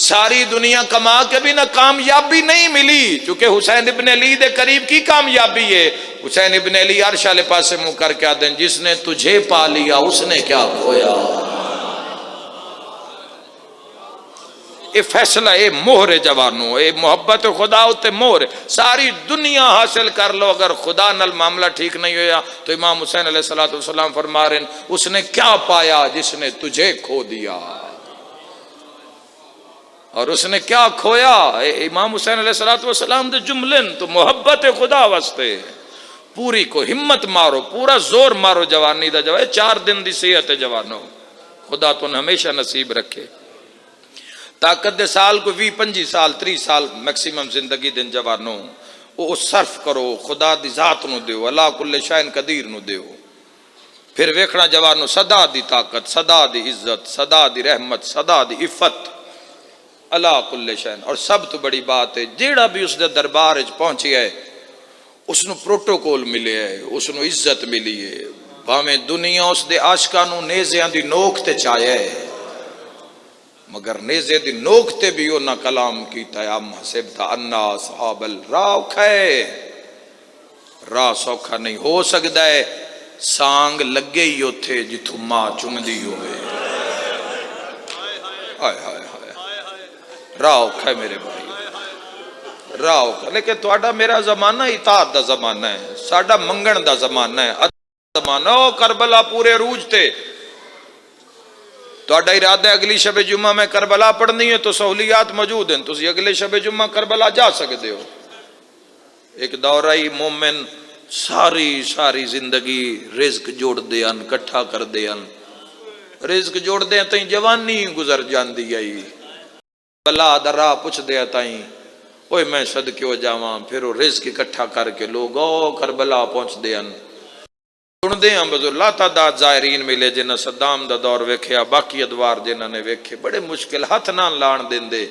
ساری دنیا کما کے بھی نہ کامیابی نہیں ملی, چونکہ حسین ابن علی دے قریب کی کامیابی ہے. حسین ابن علی عرش والے پاسے منہ کر کے آدھیں جس نے تجھے پا لیا اس نے کیا کھویا. یہ فیصلہ, یہ مہر ہے جوانوں, یہ محبت خدا ہوتے مہر ہے. ساری دنیا حاصل کر لو, اگر خدا نال معاملہ ٹھیک نہیں ہویا تو امام حسین علیہ السلام فرما رہے ہیں اس نے کیا پایا جس نے تجھے کھو دیا, اور اس نے کیا کھویا. امام حسین علیہ السلام دے جملے تو محبت خدا واسطے پوری کو ہمت مارو, پورا زور مارو جوانی دا. جو 4 دن دی صحت ہے جوانوں, خدا تو ہمیشہ نصیب رکھے. طاقت دے سال کو 20-25 سال 30 سال میکسیمم زندگی دن جوانوں وہ صرف کرو خدا دی ذات نو دیو, اللہ کل شین قدیر نو دیو. پھر ویکھنا جوانوں صدا دی طاقت, صدا دی عزت, صدا دی رحمت, صدا دی عفت, اللہ کل شین. اور سب تو بڑی بات ہے جیڑا بھی اس دے دربار وچ پہنچیا ہے اس نو پروٹوکول ملے ہے, اس نو عزت ملی ہے. بھاویں دنیا اس دے عاشقاں نو نیزیاں دی نوک تے چایا ہے, مگر نیزے دی نوک تے بھی انہاں کلام کیتا ہے ام حسبت ان اصحاب الراہ. راہ سوکھا نہیں ہو سکتا ہے, سانگ لگے ہی اوتھے جتھوں ماں چمدی ہوئے. ہائے ہائے ہائے, راہ اوکھا ہے میرے بھائی, راہ اوکھا. لیکن تہاڈا میرا زمانہ اطاعت دا زمانہ ہے, ساڈا منگن دا زمانہ ہے, زمانہ. او کربلا پورے عروج تے تہاڈا ارادہ اگلی شب جمعہ میں کربلا پڑھنی ہے تو سہولیات موجود ہیں, تسی اگلے شب جمعہ کربلا جا سکتے ہو. ایک دورہ مومن ساری زندگی رزق جوڑ دے ان, کٹھا کر دے ان, رزق جوڑ دے تائیں جوانی گزر جاندی آئی, بلا دا راہ پوچھ دے تائیں اوے میں صدقے ہو جاواں, پھر وہ رزق اکٹھا کر کے لوگ او کربلا پہنچ دے ان. سن دے ہیں بزرگ لا تعداد زائرین ملے جنہاں صدام دا دور ویکھیا, باقی ادوار جنہاں نے ویکھے, بڑے مشکل ہاتھ نہ لان دین دے.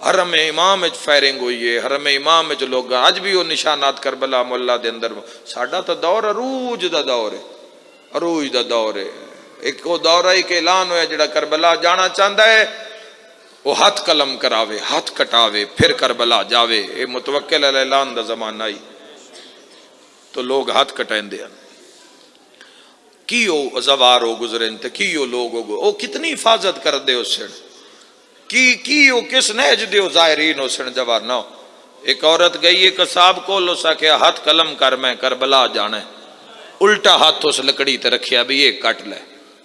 حرم امام وچ فائرنگ ہوئی ہے, حرم امام وچ لوگ اج بھی وہ نشانات کربلا مولا دے اندر. ساڈا تو دور عروج دا دور ہے, عروج دا دور ہے. ایک وہ دور ہے کہ اعلان ہویا جڑا کربلا جانا چاہندا ہے وہ ہاتھ قلم کراوے, ہاتھ کٹاوے, پھر کربلا جاوے. اے متوکل علی اعلان دا زمانہ آئی تو لوگ ہاتھ کٹائیں دے. کیو زوار ہو گزرن تے کیو لوگ ہو او کتنی حفاظت کر دے اس کیو کس نہج دیو زائرین ہو سن جوانو. ایک عورت گئی ایک صاحب کو لو سا کہ ہاتھ قلم کر میں کربلا جانا ہے, الٹا ہاتھ اس لکڑی تے رکھیا بھی یہ کٹ لے.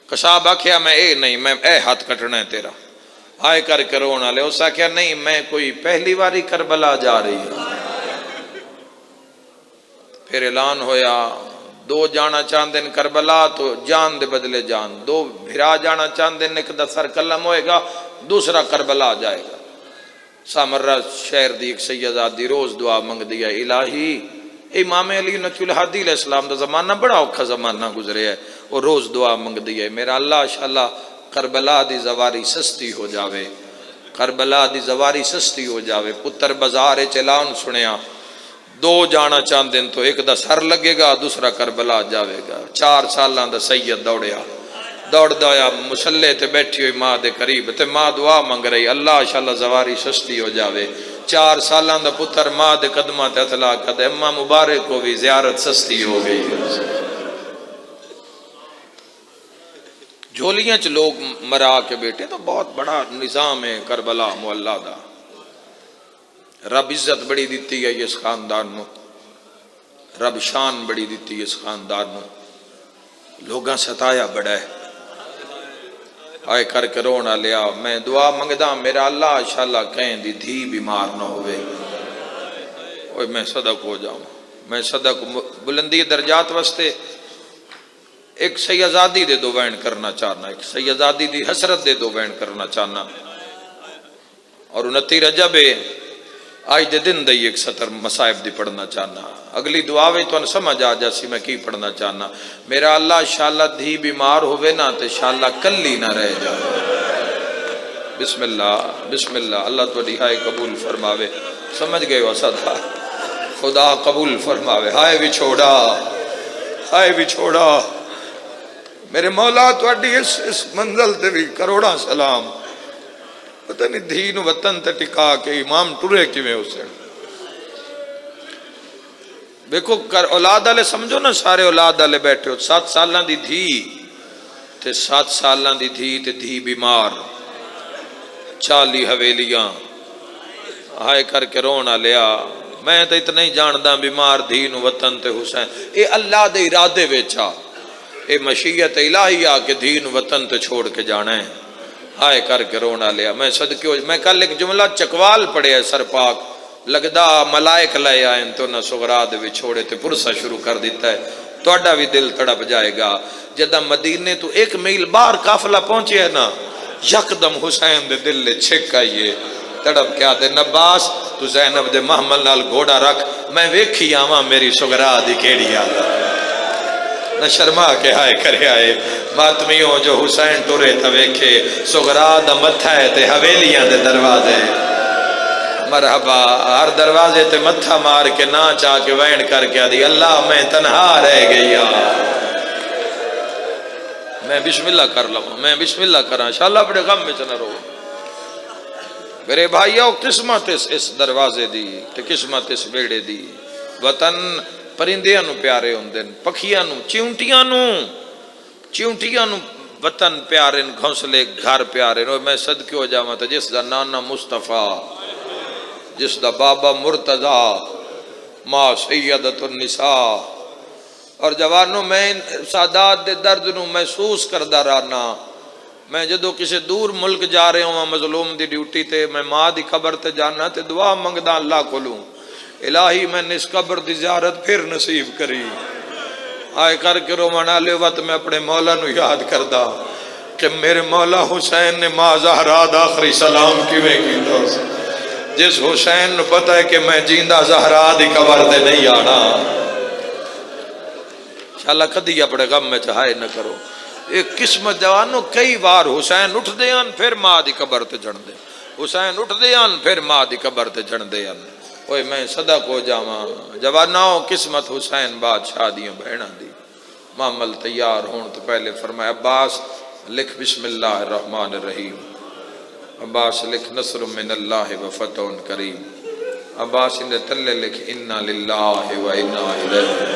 کساب آکھیا میں اے نہیں, میں اے ہاتھ کٹنا ہے تیرا. آئے کر کرونا لے اس آکھیا نہیں میں کوئی پہلی باری کربلا جا رہی ہوں. پھر اعلان ہویا 2 جانا چاہتے ہیں کربلا تو جان دے بدلے جان, 2 بھرا جانا چاہتے ہیں, ایک دا سر قلم ہوئے گا دوسرا کربلا جائے گا. سامرہ شہر دی ایک سیدادی روز دعا منگ دیا، الہی امام علی نقی الہادی علیہ السلام دا زمانہ بڑا اوکھا زمانہ گزرے ہے، اور روز دعا منگ دیا، میرا اللہ شاءاللہ کربلا دی زواری سستی ہو جاوے، کربلا دی زواری سستی ہو جاوے۔ پتر بازار اعلان سنیا، دو جانا چاندن تو ایک دا سر لگے گا، دوسرا کربلا جاوے گا۔ 4 سالاں دا سید دوڑیا، دوڑ دویا مسلح تے بیٹھی ہوئی ماں دے قریب تے ماں دعا منگ رہی، اللہ شاءاللہ زواری سستی ہو جاوے۔ 4 سالاں دا پتر ماں دے قدمہ تے اطلاع کر دے، اماں مبارک کو بھی زیارت سستی ہو گئی۔ جھولیاں چ لوگ مرا کے بیٹھے تو بہت بڑا نظام ہے کربلا معلّہ دا۔ رب عزت بڑی دیتی ہے اس خاندان نو، رب شان بڑی دیتی ہے اس خاندان نو، لوگاں ستایا بڑا ہے۔ آئے کر کے رونا لیا، میں دعا منگدا میرا اللہ انشاءاللہ کہیں دی دھی بیمار نہ ہوئے، اوہ میں صدق ہو جاؤں، میں صدق بلندی درجات واسطے ایک سیدادی دے دو وین کرنا چاہنا، ایک سیدادی دی حسرت دے دو وین کرنا چاہنا، اور 29 رجب آج دے دن دے ایک سطر مصائب دی پڑھنا چاہنا۔ اگلی دعا وے تو سمجھ آ جاسی میں کی پڑھنا چاہنا، میرا اللہ انشاءاللہ دھی بیمار ہوئے نا تو انشاءاللہ کلی نہ رہ جائے۔ بسم اللہ بسم اللہ، اللہ تو دہائے قبول فرماوے، سمجھ گئے ہو صدا، خدا قبول فرماوے۔ ہائے بھی چھوڑا، ہائے بھی چھوڑا، میرے مولا تواڈی اس منزل تے بھی کروڑا سلام۔ پتہ نہیں دھی نو وطن تے ٹکا کے امام ٹرے کیویں اسے دیکھو کر اولاد والے سمجھو نا، سارے اولاد والے بیٹھے ہو، 7 سالاں دی دھی تے 7 سالاں دی دھی تے دھی بیمار، 40 حویلیاں، ہائے کر کے رونا لیا۔ میں تو اتنا ہی جاندا بیمار دھی نو وطن تے حسین، اے اللہ دے ارادے وچا، اے مشیت الہی آ کے دھی نو وطن تے چھوڑ کے جانا ہے۔ ہائے کر کے رونا لیا، میں صدقے ہو، میں کل ایک جملہ چکوال پڑھیا سر پاک، لگدا ملائک لے آئیں تو نہ سغراد بھی چھوڑے تے پرسہ شروع کر دیتا ہے، توڑا بھی دل تڑپ جائے گا۔ جدہ مدینے تو 1 میل باہر قافلہ پہنچے ہے نا، یکدم حسین دے دل لے چھک آئیے، تڑپ کیا دے نباس تو زینب دے محمل نال گھوڑا رکھ، میں ویکھی آواں میری سغراد ہی کیڑی آدھا نہ شرما کے ہائے کرے آئے۔ ماتمیوں جو حسین ٹورے تھا ویکھے، سغراد متھا ہے تے حویلیاں دے دروازے، مرحبا ہر دروازے تے متھا مار کے نہ چاہ کے وین کر کے آدھی اللہ میں تنہا رہ گیا۔ میں بسم اللہ کر لوں، میں بسم اللہ کراں، انشاءاللہ بڑے غم میں چنہ رو۔ میرے بھائیو قسمت اس دروازے دی تے قسمت اس بیڑے دی، وطن پرندیاں نو پیارے ہوندے، پکھیاں نو، چیونٹیاں نو وطن پیارے، گھونسلے گھر پیارے۔ میں صدقے ہو جاواں تے جس دا نانا مصطفیٰ، جس دا بابا مرتضیٰ، ماں سیدۃ النساء، اور جوانوں میں سادات دے درد نو محسوس کردہ رہنا۔ میں جدو کسی دور ملک جا رہے ہوں مظلوم دی ڈیوٹی تے، میں ماں دی قبر تے جانا تے دعا منگدا اللہ کو لوں، الہی میں نے اس قبر دی زیارت پھر نصیب کری۔ آئے کر کے رومانا لے وقت میں اپنے مولا نو یاد کردہ کہ میرے مولا حسین نے ماں زہرا دا آخری سلام کیویں کیتا، جس حسین نو پتہ ہے کہ میں جیندہ زہرا دی قبر تے نہیں آنا۔ انشاءاللہ کدی اپنے غم میں چاہے نہ کرو۔ ایک قسمت جوانوں کئی بار حسین اٹھ دیان پھر ماں دی قبر تے جھڑ دے، حسین اٹھ دیان پھر ماں دی قبر تے جھڑ دیان۔ اوہ میں صدق ہو جاواں جوانوں، قسمت حسین بادشاہ دیاں بہناں دی۔ معامل تیار ہون تو پہلے فرمایا عباس لکھ بسم اللہ الرحمن الرحیم، عباس لکھ نصر من اللہ و فتح کریم، عباس نے تلے لکھ انا للہ و انا الیہ۔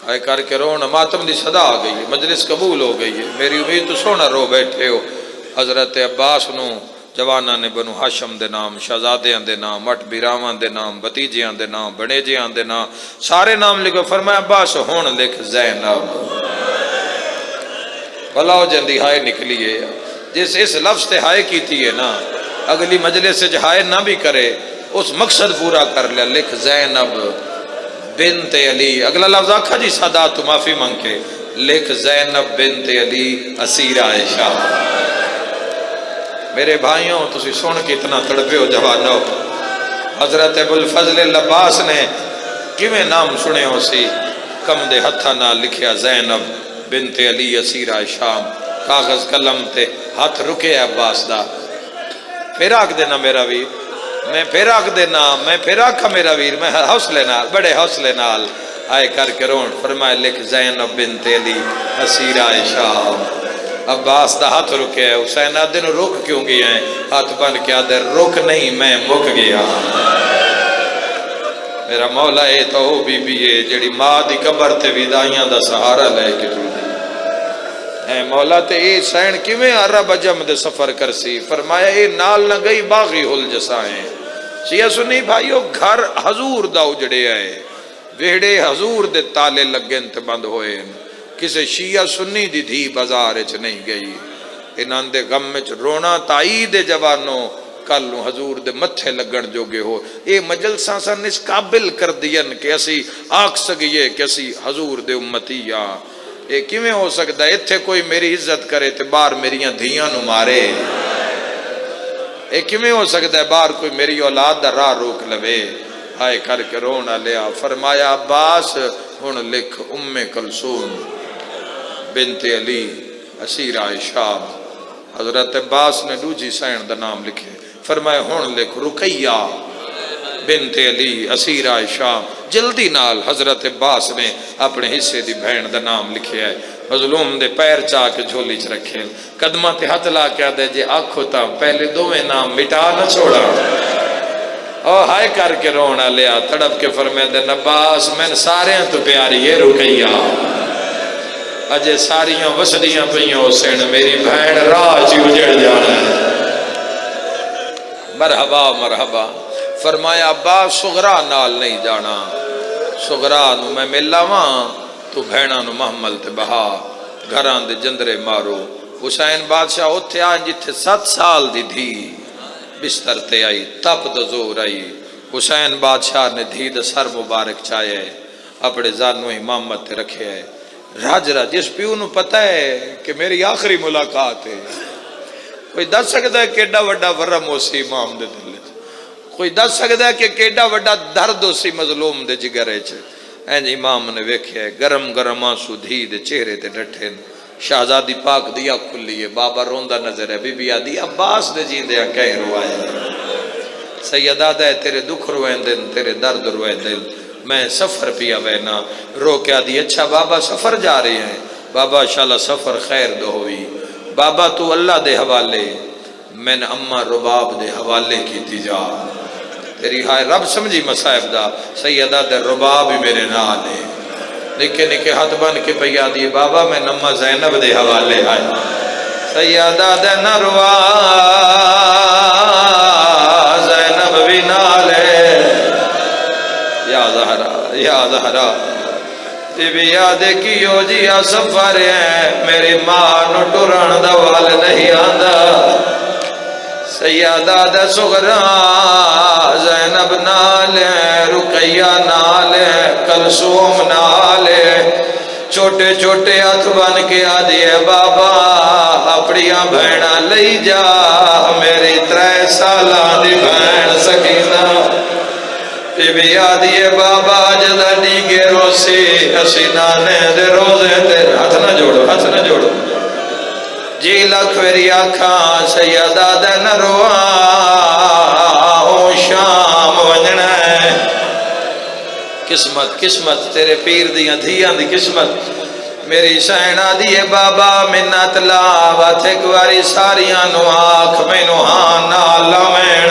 آئے کر کے رونا، ماتم دی صدا آ گئی ہے، مجلس قبول ہو گئی ہے۔ میری امید تو سونا رو بیٹھے ہو۔ حضرت عباس نو جواناں نے بنو ہاشم دے نام، شہزادیاں دے نام، اٹھ بیراواں دے نام، بتیجیاں دے نام، بڑیجیاں دے نام، سارے نام لکھو۔ فرمایا عباس ہون لکھ زینب۔ بلاؤ جندی ہائے نکلی ہے، جس اس لفظ تے ہائے کیتی ہے نا، اگلی مجلس سے ہائے نہ بھی کرے، اس مقصد پورا کر لیا، لکھ زینب بنت علی۔ اگلا لفظ آکھا جی سادات تو معافی مانگ کے، لکھ زینب بنت علی اسیر عائشہ۔ میرے بھائیوں تسی سن کے اتنا تڑپے ہو جوانو، حضرت ابو الفضل العباس نے کیویں نام سنے ہو سی، کم دے ہتھا نہ لکھیا زینب بنت علی اسیرہ شام، کاغذ قلم تے ہاتھ رکے عباس دا، پھر آکھ دینا میرا ویر، میں پھر آکھ دینا، میں پھر آکھا میرا ویر، میں حوصلے نال بڑے حوصلے نال آئے کر کے رون فرمائے لکھ زینب بنت علی اسیرہ شام۔ عباس دا ہاتھ رکے ہے، حسین آدھے نو رک کیوں گیا ہے؟ ہاتھ بن کے آدھے رک نہیں میں مک گیا۔ میرا مولا اے تو او بی بی ہے جڑی ماں دی قبر تے ودائیاں دا سہارا لے کے ٹر دی اے مولا تے اے سین کیویں عرب عجم دے سفر کرسی؟ فرمایا اے نال نہ گئی باغی ہل جسائیں۔ شیعہ سنی بھائیو گھر حضور دا اجڑے آئے، ویڑے حضور دے تالے لگن تے بند ہوئے، کسے شیعہ سنی دی دھی بازار اچ نہیں گئی، انہاں دے غم وچ رونا تائید جوانوں کل نو حضور دے متھے لگن جوگے ہو۔ اے مجلساں سن اس قابل کر دین کہ اسی آکھ سکیے کہ اسی حضور دے امتی آ۔ اے کیویں ہو سکتا ہے اتھے کوئی میری عزت کرے تے باہر میریاں دھیاں نو مارے؟ اے کیویں ہو سکتا ہے باہر کوئی میری اولاد دا راہ روک لوے؟ آئے کر کے رونا لیا، فرمایا عباس ہن لکھ ام کلثوم بنت علی اسیرہ شام۔ حضرت عباس نے دوجی سین دا نام لکھے، فرمایا ہن لکھ رقیہ بنت علی اسیرہ شام۔ جلدی نال حضرت عباس نے اپنے حصے دی بہن دا نام لکھے ہے، مظلوم دے پیر چاہ کے جھولی چ رکھے، قدمہ تے ہاتھ لا کے دے جے آکھو تا پہلے دوویں نام مٹا نہ چھوڑا۔ او ہائے کر کے رونا لیا، تڑپ کے فرمائے دے عباس میں سارے تو پیاری ہے رقیہ، اجے ساریاں وسدیاں پئیاں حسین میری بہن راہ چ اجڑ جانا ہے۔ مرحبا مرحبا۔ فرمایا عباس صغرا نال نہیں جانا، صغرا نو میں ملاواں تو بہناں نو محمل تے بہا، گھراں دے جندرے مارو۔ حسین بادشاہ اوتھے آ جتھے 7 سال دی دھی بستر تے آئی، تپ دا زور آئی، حسین بادشاہ نے دھی دا سر مبارک چاہے اپنے زانو امامت تے رکھے ہے۔ راج جس پیو نو پتہ ہے کہ میری آخری ملاقات ہے، کوئی دس سکتا ہے کیڈا وڈا ورم ہو سی امام دے دل، کوئی دس سکتا ہے کہ کیڈا وڈا درد ہو سی مظلوم دے جگرے چ۔ این امام نے ویکھیا ہے گرم گرم آنسو دھی دے چہرے تے ڈٹھے، شہزادی پاک دیا کھلی ہے، بابا روندا نظر ہے، بی بی آدھی عباس دے جیندے کہیں روائے، سیدہ دے تیرے دکھ روئیں دن تیرے درد روئیں دن، میں سفر پیا وینا، رو کیا دی اچھا بابا سفر جا رہے ہیں؟ بابا انشاءاللہ سفر خیر دو ہوئی، بابا تو اللہ دے حوالے، میں نے اماں رباب دے حوالے کی تجا، تیری ہائے رب سمجھی مسائب دا، سیدہ دے رباب ہی میرے نال ہے، نکے نکے ہاتھ بن کے پیا دی بابا میں نمہ زینب دے حوالے آئے، سیدہ دے نروا زینب بھی نالے، یا زہرا یا زہرا بی بی یاد کیو جیا سفر ہے، میری ماں نو ٹرن دا وال نہیں آندا، سیدہ دے صغرا زینب نالے، رقیہ نالے، کلثوم نالے، چھوٹے چھوٹے ہاتھ بن کے آدھی ہے بابا اپنیاں بہناں لئی جا، میری 3 سالاں دی بہن سکینہ، بی بی آدھی ہے بابا جدہ ڈیگے روسی اسی نانے دے روزے تے، ہاتھ نہ جوڑو ہاتھ نہ جوڑو، جی لکھ ویری آکھاں سیدہ دے نروا او شام ونجنا ہے، قسمت قسمت تیرے پیر دیاں دھیاں دی قسمت، میری سینہ دیئے بابا منت لاوات ایک واری ساریاں نو آنکھ میں نو ہاں نالا مین،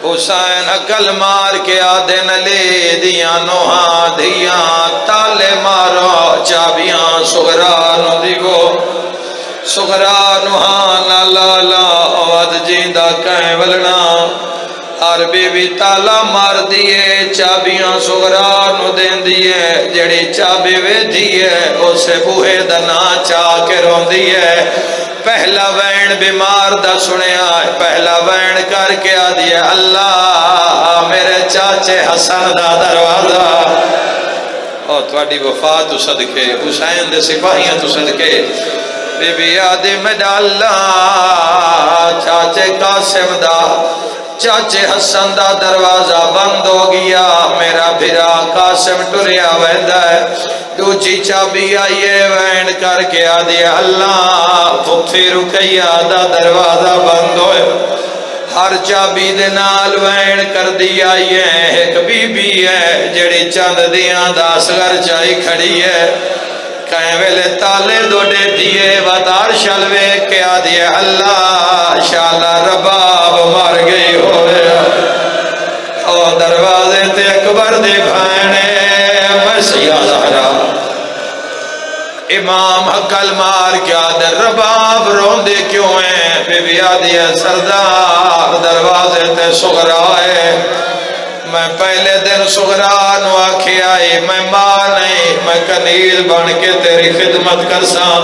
حسین عقل مار کے آدھن لے دیاں نو ہاں دھیاں تالے مارو چابیاں صغرا نو دیگو، صغرا نو ہاں نالا لا آواد جیندہ کہیں ولنا، ہر بی بی تالا مار دیئے چابیاں صغرا نو دین دیئے، جڑی چابی وے دیئے اسے بوہے دنا چاہ کے رون دیئے، پہلا وین بیمار دا سنے آئے، پہلا وین کر کے آ دیئے اللہ میرے چاچے حسن دا دروازہ، اور تواڈی وفا تو صدقے حسین دے سپاہیاں تو صدقے، بی بی آدی میں ڈالا چاچے قاسم دا چاچے حسن دا دروازہ بند ہو گیا میرا بھرا قاسم ٹریا ویندہ ہے دوچی چابی آئیے وین کر کے آدھی اللہ پھپھی رکیا دا دروازہ بند ہوئے ہر چابی دے نال وین کر دیا یہ ایک بی بی ہے جڑی چند دیاں دا اصغر چاہی کھڑی ہے کہیں ویلے تالے دوڑے دیئے ودار شلوے کیا دیئے اللہ شالا رباب مار گئی ہو رہا او دروازے تے اکبر دے بھائنے مسیح زہرا امام حقل مار کیا در رباب روندے کیوں ہیں بی بی آدھی سردار دروازے تے سغرائے میں پہلے دن سغران واقعی آئی میں ماں نہیں میں کنیز بن کے تیری خدمت کرساں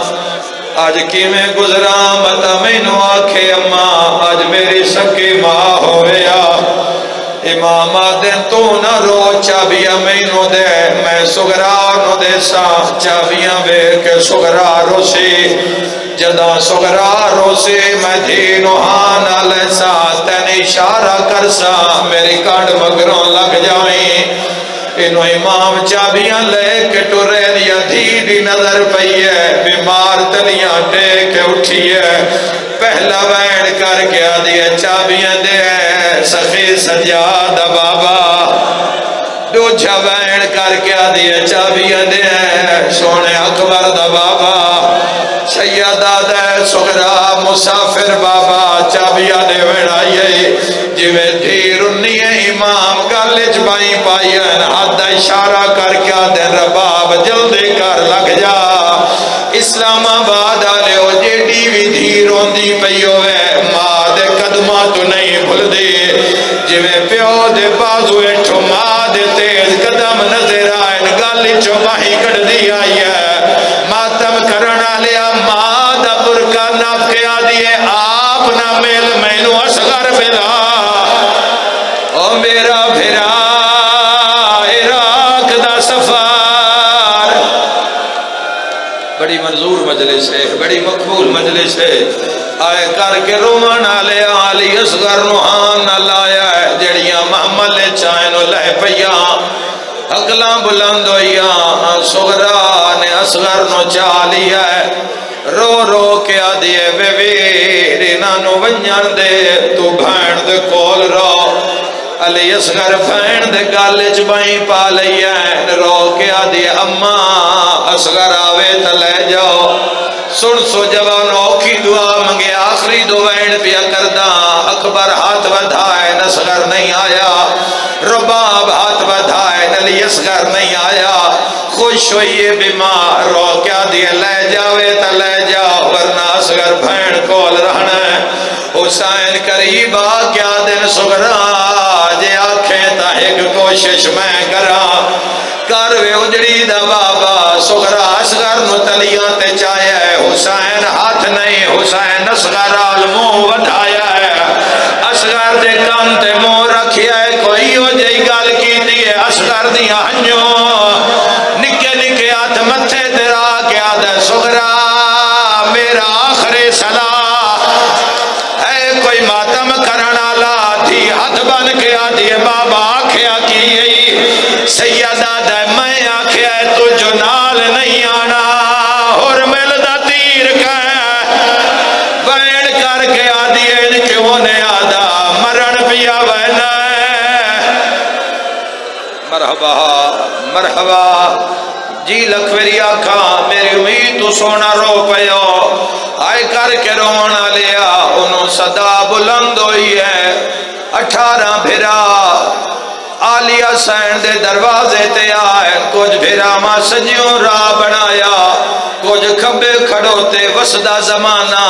آج کی میں گزران بتا میں نو آکھے اماں آج میری سکی ماں ہویا امام آدھیں تو نہ رو چابیاں میں نو دے میں سغران دے سا چابیاں بے کے سغران روسی جدا سغران روسی میں دینو ہانا لیسا تین اشارہ کرسا میری کاٹ مگروں لگ جائیں انو امام چابیاں لے کے ٹورے دیا دھی نظر پئیے بیمار تلیاں ٹیک اٹھیے پہلا وین کر کے آدھیے چابیاں دے سخی سجاد بابا دوچھا وین کر کے آدھیے چابیاں دے سونے اکبر دا بابا سیدہ دے سغرا مسافر بابا چابیاں دے وین آئیے جوے دھیر انیے امام گالج بائی پائین حد اشارہ کر کے آدھے رباب جلدی کر لگ جا اسلام آباد آلے ہو جے ڈی وی دھیر ہوندی پئیو ہے ماں دے قدمہ تو نہیں بھل دے جوے پیو دے بازو اٹھو ماں دے تیز قدم نظر آئین گالجو باہی کڑ دی آئی ہے ماتم کرنا لیا ماں دا برکہ ناپ کے آدھیے آپ نہ مل مینو اصغر ملا او میرا بھرا عراق دا سفار بڑی منظور مجلس ہے بڑی مقبول مجلس ہے آئے کر کے رومان آلے آلی اصغر نوحان لایا ہے جڑیاں محمل چائنو لہ پیاں حقلاں بلند ہویاں سغرا نے اصغر نو چالیا ہے رو رو کے آدھیے بے ویر نانو ونجان دے تو بھائن دے کول رو علی اصغر بھائن دے گالج بائیں پا لیا ہے رو کے آدھیے اماں اصغر آوے تلے جاؤ سن سو جوانوں کی دعا منگے آخری دو وین پیا کردہ اکبر ہاتھ بدھائے اصغر نہیں آیا رباب ہاتھ بدھائے علی اصغر نہیں آیا خوش ہوئیے بیمار رو کیا دیے لے جاوے تا لے جاؤ ورنہ اصغر بھین کول رہنا ہے حسین قریبا کیا دن سغرا جے آنکھیں تا ایک کوشش میں کرا کروے اجڑی دا بابا سغرا اصغر نو تلیاں تے چایا ہے حسین ہاتھ نہیں حسین اصغر آلمو وڈھایا ہے اصغر دے کان تے مو رکھیا ہے کوئی ہو جائی گال کی دیئے اصغر دیا ہنجوں نکے نکے ہاتھ متھے تیرا کیا دے سغرا میرا آخر صلاح ہے کوئی ماتم کرنا لا تھی ہاتھ بن کے آدھیے بابا آکھیا کی سیدہ دے میں آکھیا ہے تو جو نال نہیں آنا اور ملدہ تیر کا بین کر کے آدھیے ان کیوں نے آدھا مرن پیا بہنا مرحبا مرحبا جی لکھوری آکھا میری امید تو سونا رو پیو آئے کر کے رونا لیا انہوں صدا بلند ہوئی ہے 18 بھرا آلیہ سین دے دروازے تے آئے کچھ بھرا ماں سجیوں راہ بنایا کچھ کھبے کھڑوتے وسدہ زمانہ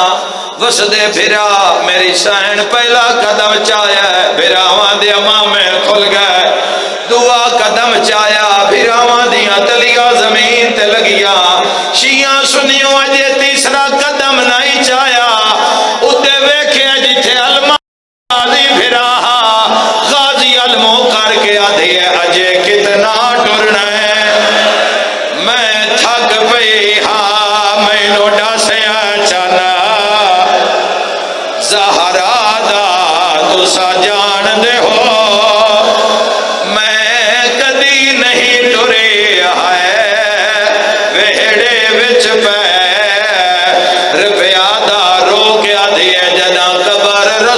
وسدے بھرا میری سین پہلا قدم چایا ہے بھراواں دے امامیں کھل گئے دعا قدم چایا بھراواں دیا تلیا زمین تے لگیا شیعہ سنیوں اجے تیسرا قدم نہیں چایا اتے ویکھے جتھے المازی بھرا غازی علمو کر کے آدھے اجے کتنا ٹرنا ہے میں تھک پئی ہاں میں نو ڈاسے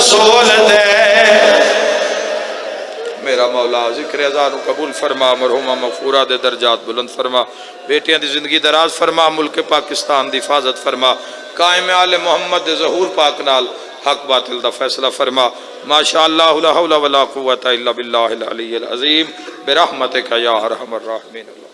رسول دے میرا مولا ذکر ازانو قبول فرما مرحومہ مغفورہ دے درجات بلند فرما بیٹیاں دی زندگی دراز فرما ملک پاکستان دی حفاظت فرما قائم آل محمد دے ظہور پاک نال حق باطل دا فیصلہ فرما ماشاءاللہ لا حول ولا قوة الا باللہ العلی العظیم برحمتک یا ارحم الراحمین اللہ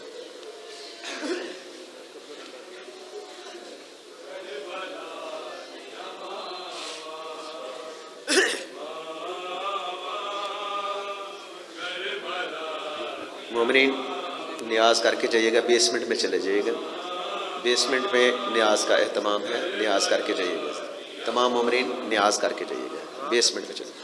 مومنین نیاز کر کے جائیے گا، بیسمنٹ میں چلے جائیے گا، بیسمنٹ میں نیاز کا اہتمام ہے، نیاز کر کے جائیے گا، تمام مومنین نیاز کر کے جائیے گا، بیسمنٹ میں چلے